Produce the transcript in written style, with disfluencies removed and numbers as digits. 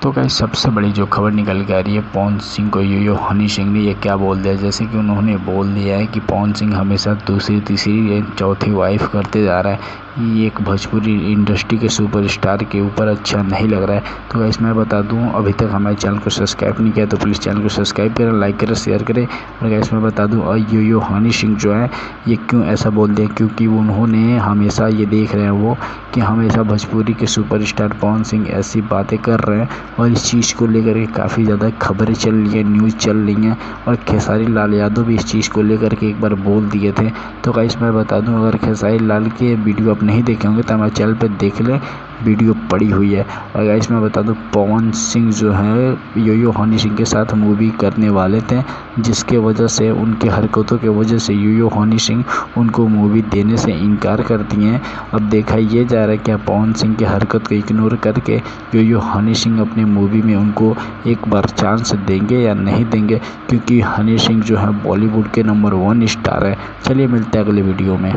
तो गाइस सबसे बड़ी जो खबर निकल के आ रही है, पवन सिंह को यो हनी सिंह ने ये क्या बोल दिया। जैसे कि उन्होंने बोल दिया है कि पवन सिंह हमेशा दूसरी तीसरी चौथी वाइफ करते जा रहा है। ये एक भोजपुरी इंडस्ट्री के सुपरस्टार के ऊपर अच्छा नहीं लग रहा है। तो गाइस मैं बता दूं, अभी तक हमारे चैनल को सब्सक्राइब नहीं किया तो प्लीज़ चैनल को सब्सक्राइब करें, लाइक करें, शेयर करें। और गाइस मैं बता दूं, यो हनी सिंह जो है ये क्यों ऐसा बोल दिया, क्योंकि उन्होंने हमेशा ये देख रहे हैं वो कि हमेशा भोजपुरी के सुपरस्टार पवन सिंह ऐसी बातें कर रहे हैं और इस चीज़ को लेकर के काफ़ी ज़्यादा खबरें चल रही हैं, न्यूज़ चल रही हैं। और खेसारी लाल यादव भी इस चीज़ को लेकर के एक बार बोल दिए थे। तो गाइस मैं बता दूं, अगर खेसारी लाल के वीडियो आप नहीं देखे होंगे तो हमारे चैनल पे देख लें, वीडियो पड़ी हुई है। और गाइस मैं बता दूं, पवन सिंह जो है यो हनी सिंह के साथ मूवी करने वाले थे, जिसके वजह से उनकी हरकतों के वजह से यो हनी सिंह उनको मूवी देने से इनकार कर दिए हैं। अब देखा ये जा रहा है कि पवन सिंह की हरकत को इग्नोर करके यो हनी सिंह अपनी मूवी में उनको एक बार चांस देंगे या नहीं देंगे, क्योंकि हनी सिंह जो है बॉलीवुड के नंबर 1 स्टार है। चलिए मिलते हैं अगले वीडियो में।